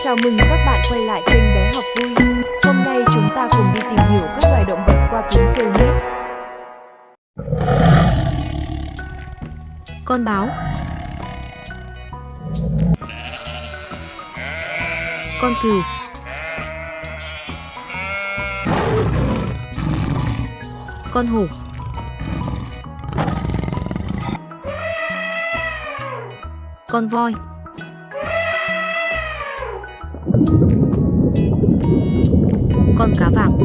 Chào mừng các bạn quay lại kênh Bé Học Vui. Hôm nay chúng ta cùng đi tìm hiểu các loài động vật qua tiếng kêu nhé. Con báo, con cừu, con hổ, con voi, con cá vàng,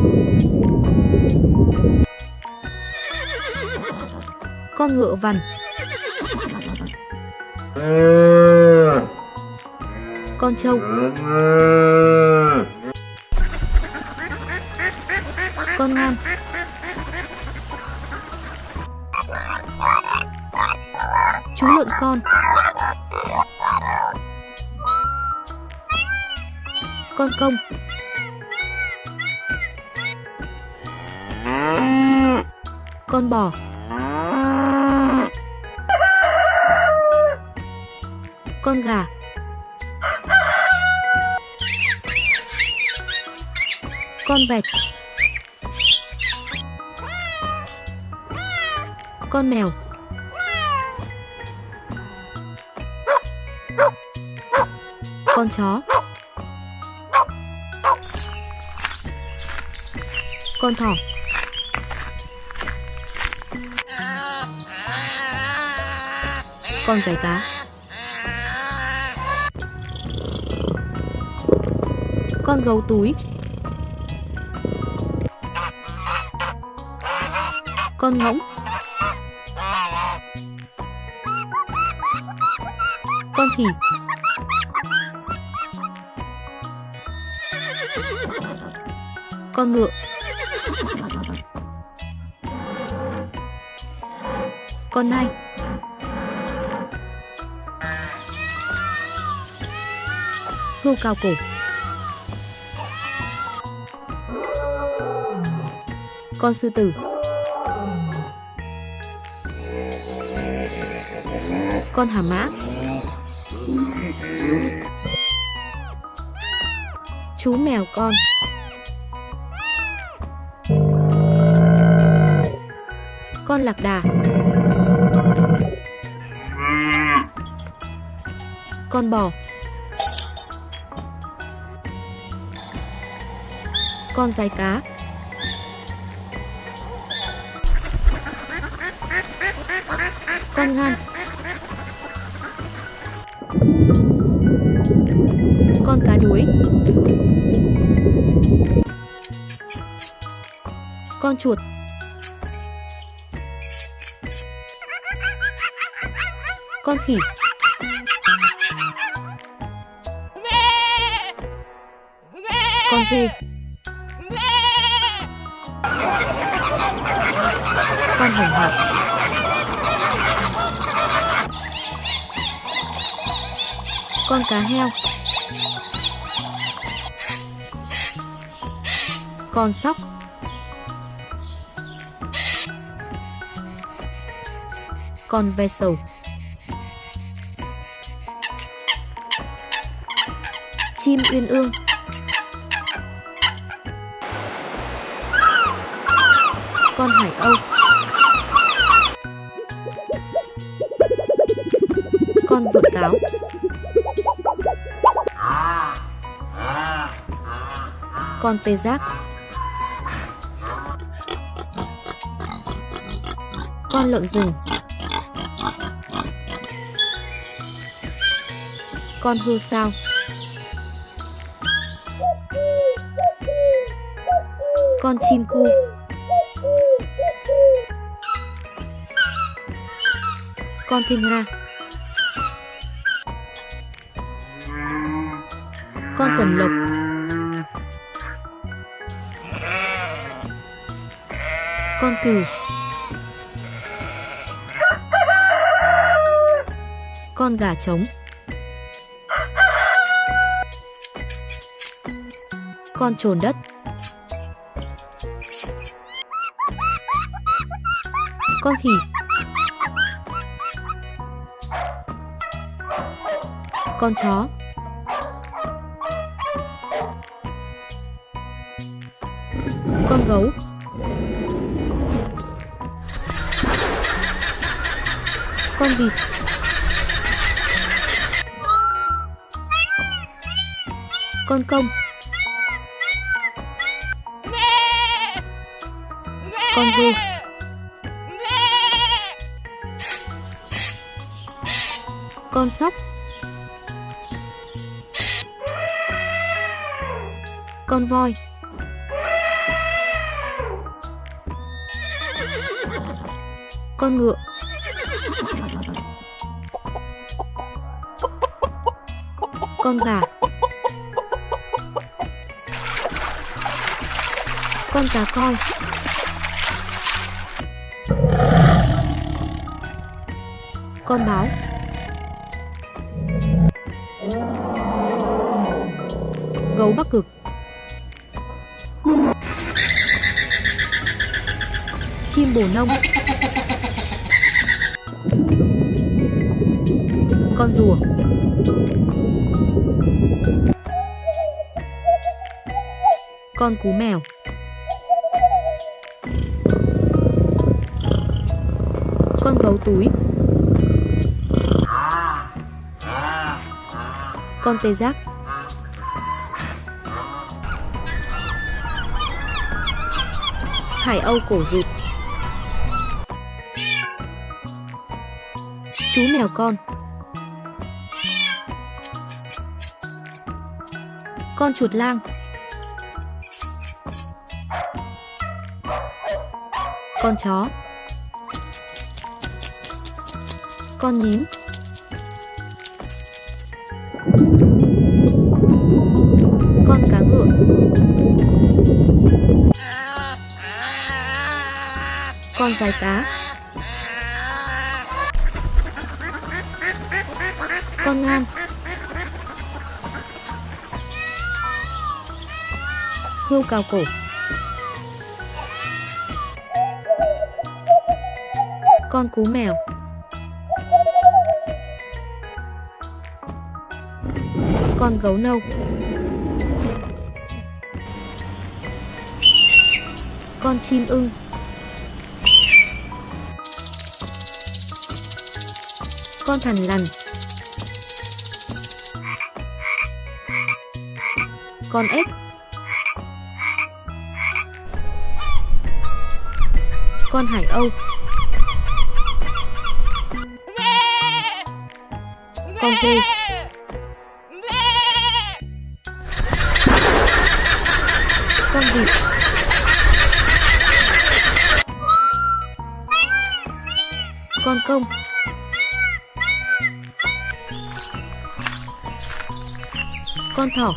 con ngựa vằn, con trâu, con ngan, chú lợn con, con công, con bò, con gà, con vẹt, con mèo, con chó, con thỏ, con giái cá, con gấu túi, con ngỗng, con khỉ, con ngựa, con nai, hươu cao cổ, con sư tử, con hà mã, chú mèo con, con lạc đà, con bò, con giái cá, con ngan, con cá đuối, con chuột, con khỉ, con dê, con hồng hạc, con cá heo, con sóc, con ve sầu, chim uyên ương, con hải âu, con vượn cáo, con tê giác, con lợn rừng, con hươu sao, con chim cu, con thiên nga, con tuần lộc, con cừu, con gà trống, con trồn đất, con khỉ, con chó, Con gấu. Con vịt. Con công. Con dê. Con sóc. Con voi. Con ngựa. Con gà. Con cá coi. Con báo. Gấu Bắc Cực. Chim bồ nông. Con rùa. Con cú mèo. Con gấu túi. Con tê giác. Hải âu cổ rụt. Chú mèo con. Con chuột lang. Con chó. Con nhím. Con cá ngựa. Con giái cá. Con ngan. Hươu cào cổ. Con cú mèo. Con gấu nâu. Con chim ưng. Con thằn lằn. Con ếch. Con hải âu. Con dê. Con vịt. Con công. Con thỏ.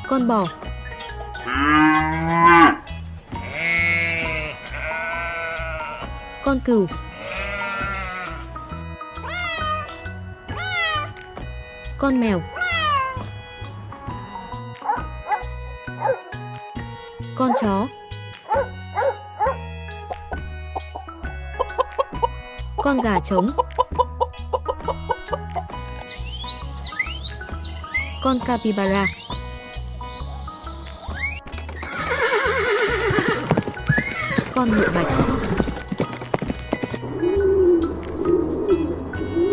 Con bò. Con cừu. Con mèo. Con chó. Con gà trống. Con capybara. Con ngựa bạch.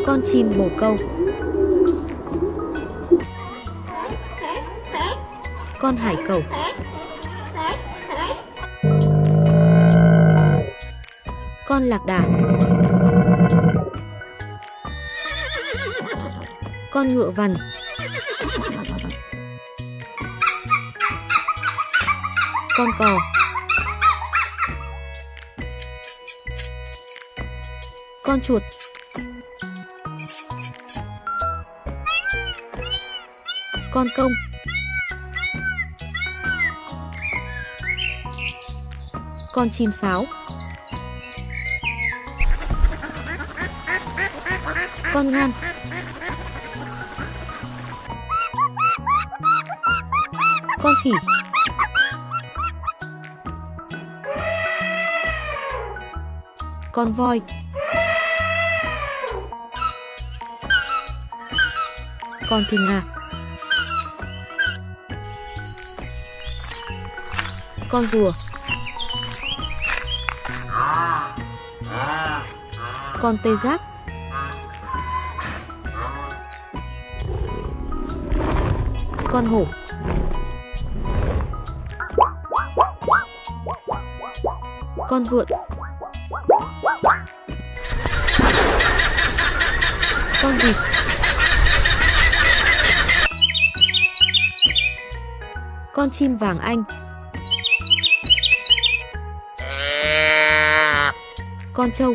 Con chim bồ câu. Con hải cẩu. Con lạc đà. Con ngựa vằn. Con cò. Con chuột. Con công. Con chim sáo. Con ngan. Con khỉ. Con voi. Con thiên nga. Con rùa. Con tê giác. Con hổ. Con vượn. Con vịt. Con chim vàng Anh. Con trâu.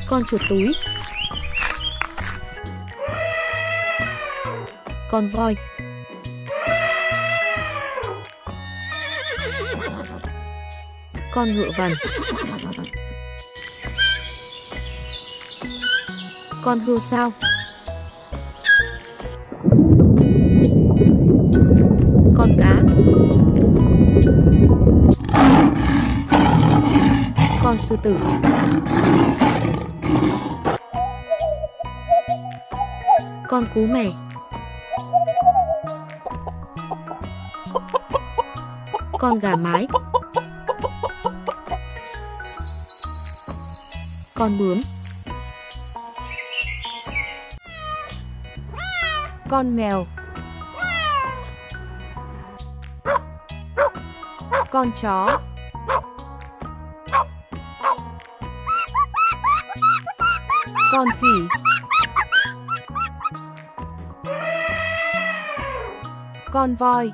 Con chuột túi. Con voi. Con ngựa vằn. Con hươu sao. Con cá. Con sư tử. Con cú mè. Con gà mái. Con bướm. Con mèo. Con chó. Con khỉ. Con voi.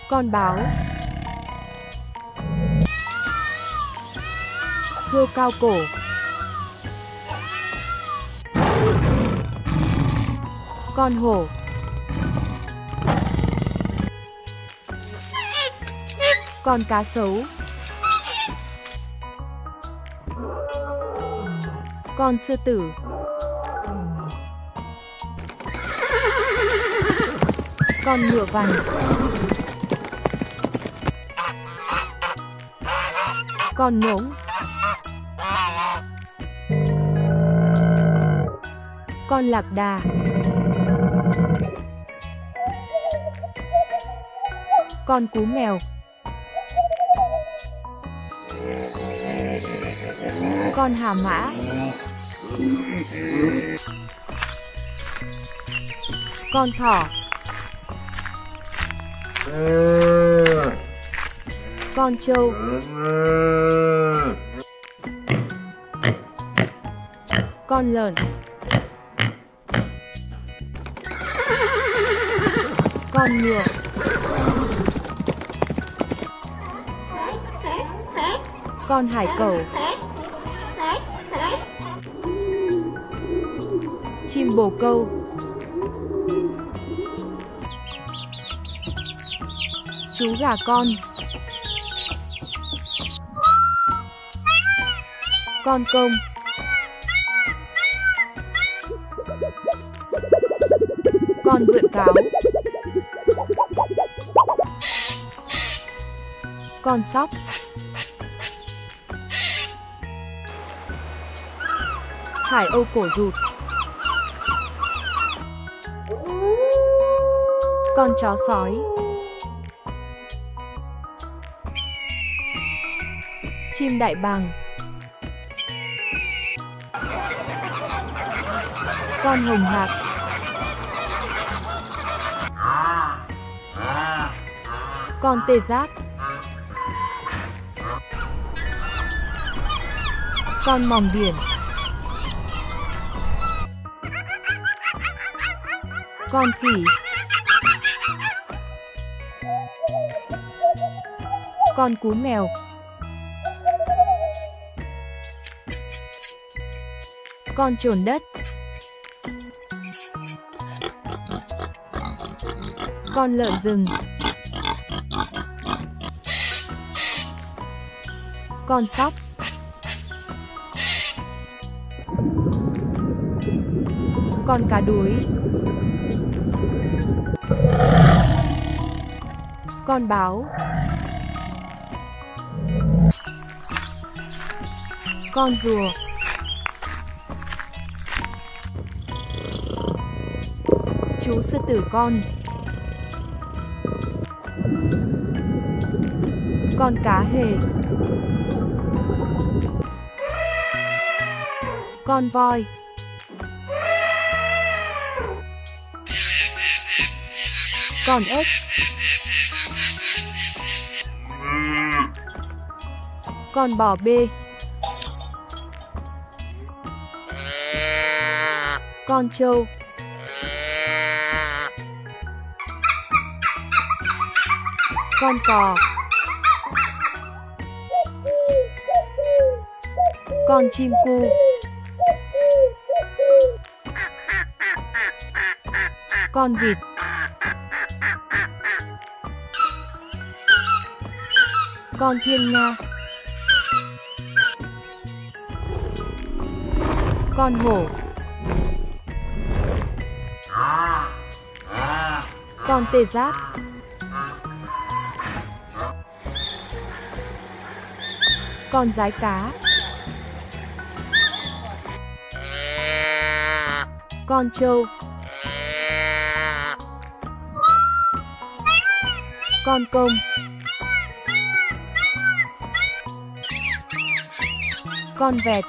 Con báo. Hươu cao cổ. Con hổ. Con cá sấu. Con sư tử. Con ngựa vằn. Con ngỗng. Con lạc đà. Con cú mèo. Con hà mã. Con thỏ. Con trâu. Con lợn. Con ngựa. Con hải cẩu. Chim bồ câu. Chú gà con. Con công. Con vượn cáo. Con sóc. Hải âu cổ rụt. Con chó sói. Chim đại bàng. Con hồng hạc. Con tê giác. Con mòng biển. Con khỉ. Con cú mèo. Con trồn đất. Con lợn rừng. Con sóc. Con cá đuối. Con báo. Con rùa. Chú sư tử con. Con cá hề. Con voi. Con ếch. Con bò bê. Con trâu. Con cò. Con chim cu. Con vịt. Con thiên nga. Con hổ. Con tê giác. Con dái cá. Con trâu. Con công. Con vẹt.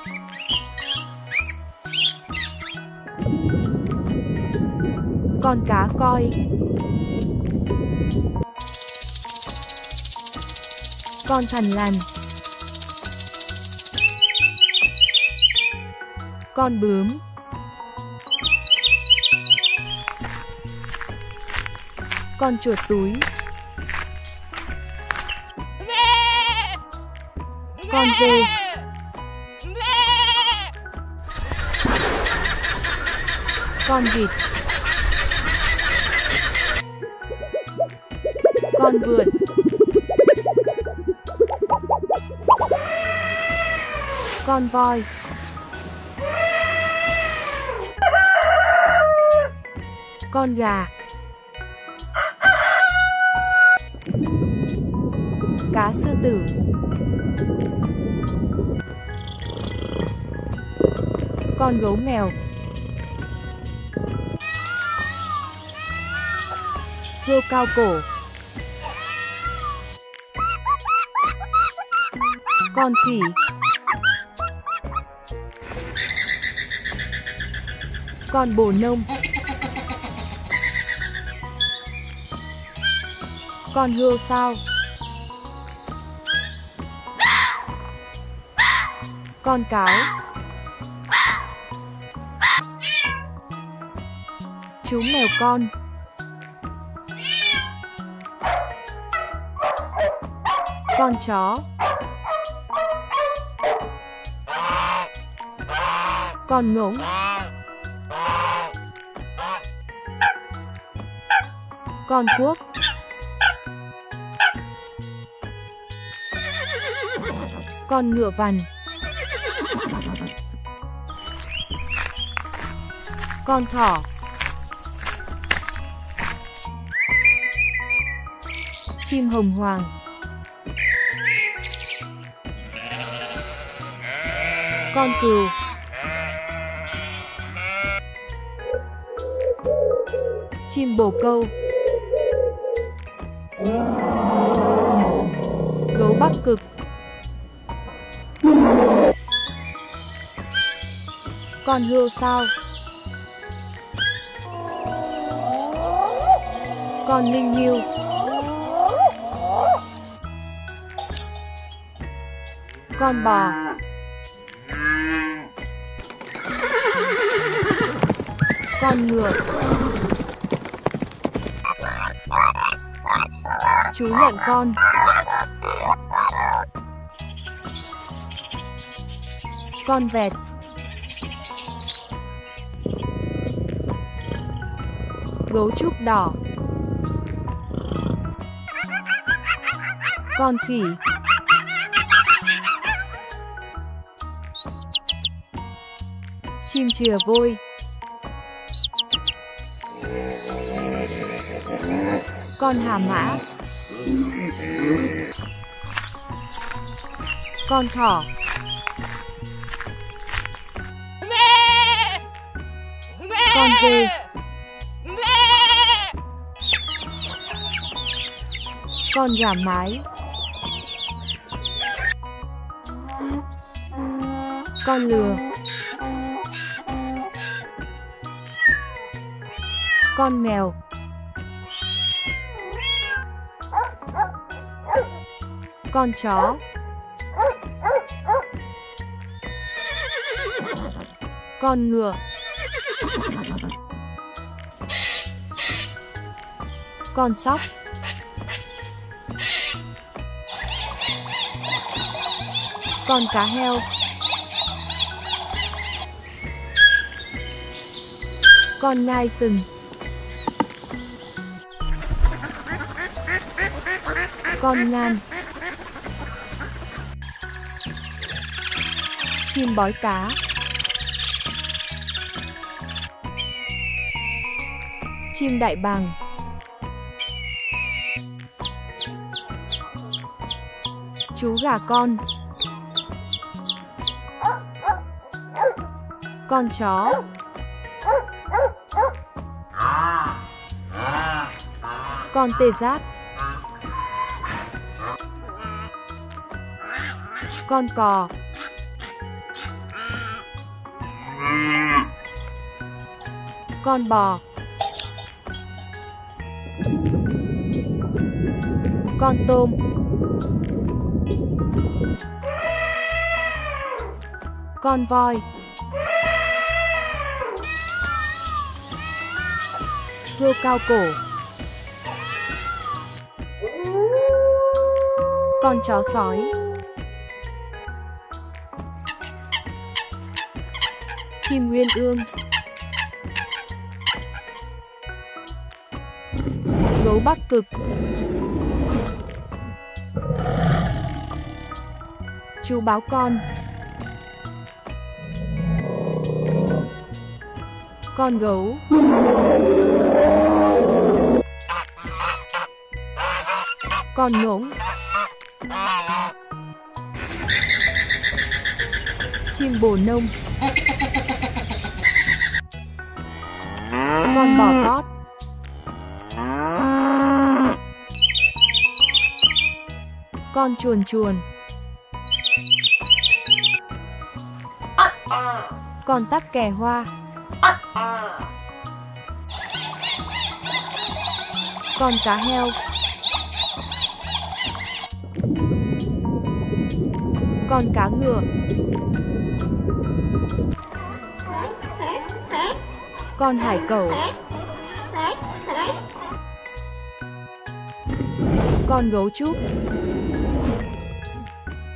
Con cá coi. Con thằn lằn. Con bướm. Con chuột túi. Con dê. Con vịt. Con vượn. Con voi. Con gà. Cá sư tử. Con gấu mèo. Hươu cao cổ. Con khỉ. Con bồ nông. Con hươu sao. Con cáo. Chú mèo con. Con chó. Con ngỗng. Con cuốc. Con ngựa vằn. Con thỏ. Chim hồng hoàng. Con cừu. Chim bồ câu. Gấu Bắc Cực. Con hươu sao. Con linh nghiêu. Con bò. Con ngựa. Chú lợn con. Con vẹt. Gấu trúc đỏ. Con khỉ. Chim chìa vôi. Con hà mã. Con thỏ. Con dê. Con gà mái. Con lừa. Con mèo. Con chó. Con ngựa. Con sóc. Con cá heo. Con nai sừng. Con ngan. Chim bói cá. Chim đại bàng. Chú gà con. Con chó. Con tê giác. Con cò. Con bò. Con tôm. Con voi. Hươu cao cổ. Con chó sói. Chim uyên ương. Gấu Bắc Cực. Chú báo con. Con gấu. Con ngỗng. Chim bồ nông. Con bò tót. Con chuồn chuồn. Con tắc kè hoa. Con cá heo. Con cá ngựa. Con hải cẩu. Con gấu trúc.